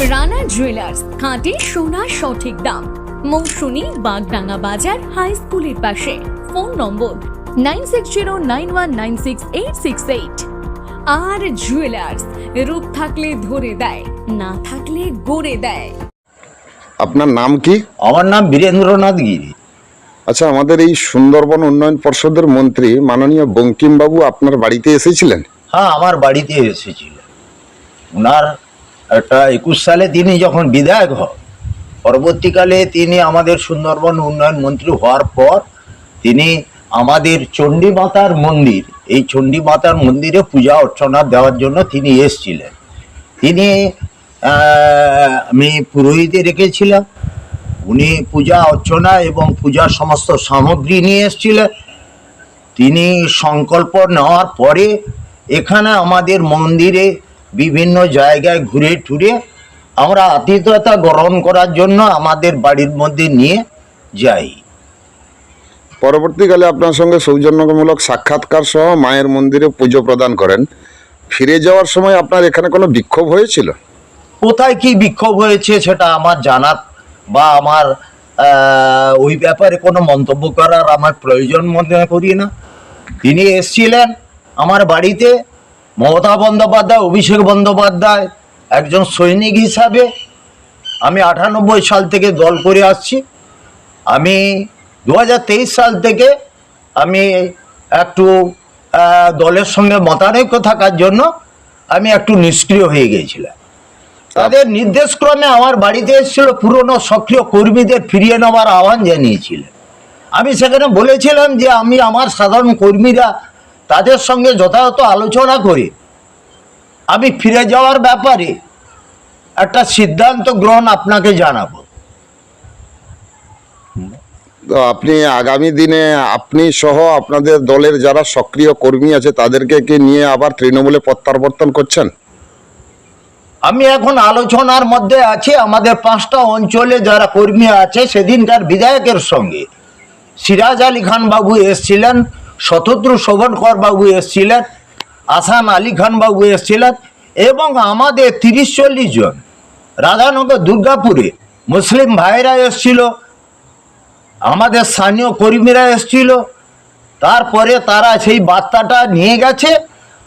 Rana jewellers, খাঁটি সোনা সঠিক দাম। মৌসুমী, বাগডাঙ্গা বাজার, হাই স্কুলের পাশে। ফোন নম্বর 9609196868। আর জুয়েলার্স, রূপ থাকলে ধরে দেয়, না থাকলে গড়ে দেয়। আপনার নাম কি? আমার নাম বীরেন্দ্রনাথ গিরি। আচ্ছা, আমাদের এই সুন্দরবন উন্নয়ন পর্ষদের মন্ত্রী মাননীয় বঙ্কিমবাবু আপনার বাড়িতে এসেছিলেন? হ্যাঁ, আমার বাড়িতে এসেছিলেন। ওনার একটা 21 সালে তিনি যখন বিধায়ক হন, পরবর্তীকালে তিনি আমাদের সুন্দরবন উন্নয়ন মন্ত্রী হওয়ার পর তিনি আমাদের চণ্ডী মাতার মন্দির, এই চণ্ডী মাতার মন্দিরে পূজা অর্চনা দেওয়ার জন্য তিনি এসেছিলেন। তিনি আমি পুরোহিতে রেখেছিলাম, উনি পূজা অর্চনা এবং পূজার সমস্ত সামগ্রী নিয়ে এসেছিলেন। তিনি সংকল্প নেওয়ার পরে এখানে আমাদের মন্দিরে বিভিন্ন জায়গায় ঘুরে টুরে আমরা আতিথ্যতা গ্রহণ করার জন্য আমাদের বাড়ির মধ্যে নিয়ে যাই। পরবর্তীকালে আপনার সঙ্গে সৌজন্যমূলক সাক্ষাৎকার সহ মায়ের মন্দিরে পুজো প্রদান করেন। ফিরে যাওয়ার সময় আপনার এখানে কোনো বিক্ষোভ হয়েছিল? কোথায় কি বিক্ষোভ হয়েছে সেটা আমার জানার বা আমার ওই ব্যাপারে কোনো মন্তব্য করার আমার প্রয়োজন মনে করি না। তিনি এসছিলেন আমার বাড়িতে, মমতা বন্দ্যোপাধ্যায়, অভিষেক বন্দ্যোপাধ্যায় একজন সৈনিক হিসাবে। আমি 98 সাল থেকে দল করে আসছি। আমি 2023 সাল থেকে আমি একটু দলের সঙ্গে মতানৈক্য থাকার জন্য আমি একটু নিষ্ক্রিয় হয়ে গিয়েছিলাম। তাদের নির্দেশক্রমে আমার বাড়িতে এসেছিল, পুরনো সক্রিয় কর্মীদের ফিরিয়ে নেওয়ার আহ্বান জানিয়েছিলেন। আমি সেখানে বলেছিলাম যে আমি আমার সাধারণ কর্মীরা তাদের সঙ্গে যথাযথ আলোচনা করে আমি ফিরে যাওয়ার ব্যাপারে একটা সিদ্ধান্ত গ্রহণ আপনাকে জানাবো। তো আপনি আগামী দিনে আপনি সহ আপনাদের দলের যারা সক্রিয় কর্মী আছে তাদেরকে কি নিয়ে আবার তৃণমূলে প্রত্যাবর্তন করছেন? আমি এখন আলোচনার মধ্যে আছি। আমাদের 5টা অঞ্চলে যারা কর্মী আছে, সেদিনকার বিধায়কের সঙ্গে সিরাজ আলী খান বাবু এসেছিলেন, শতদ্রু শোভনকর বাবু এসেছিলেন, আসান আলী খান বাবু এসেছিলেন এবং আমাদের 30-40 জন রাধানগর দুর্গাপুরে মুসলিম ভাইরা এসেছিল, আমাদের স্থানীয় কর্মীরা এসেছিল। তারপরে তারা সেই বার্তাটা নিয়ে গেছে।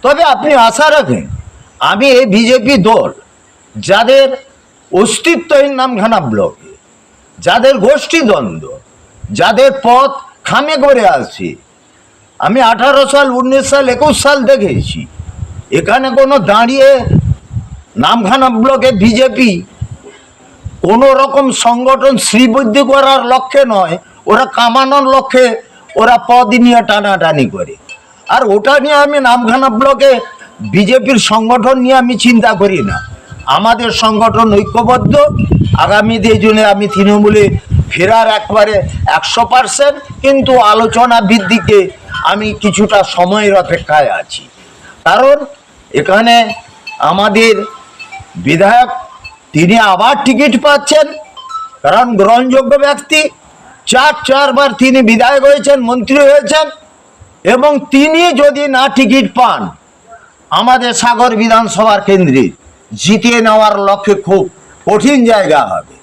তবে আপনি আশা রাখেন, আমি এই বিজেপি দল যাদের অস্তিত্বহীন নামখানা ব্লকে, যাদের গোষ্ঠী দ্বন্দ্ব, যাদের পথ খামে করে আসছে, আমি 18 সাল, 19 সাল, 21 সাল দেখেছি। এখানে কোনো দাঁড়িয়ে নামখানা ব্লকে বিজেপি কোনো রকম সংগঠন শ্রীবৃদ্ধি করার লক্ষ্যে নয়, ওরা কামানোর লক্ষ্যে ওরা পদ নিয়ে টানাটানি করে। আর ওটা নিয়ে আমি নামখানা ব্লকে বিজেপির সংগঠন নিয়ে আমি চিন্তা করি না। আমাদের সংগঠন ঐক্যবদ্ধ। আগামী দিনে আমি তৃণমূলে ফেরার একবারে 100%, কিন্তু আলোচনা বৃদ্ধিকে আমি কিছুটা সময়ের অপেক্ষায় আছি। কারণ এখানে আমাদের বিধায়ক তিনি আবার টিকিট পাচ্ছেন, কারণ গ্রহণযোগ্য ব্যক্তি। 4বার তিনি বিধায়ক হয়েছেন, মন্ত্রী হয়েছেন, এবং তিনি যদি না টিকিট পান, আমাদের সাগর বিধানসভার কেন্দ্রে জিতিয়ে নেওয়ার লক্ষ্যে খুব কঠিন জায়গা হবে।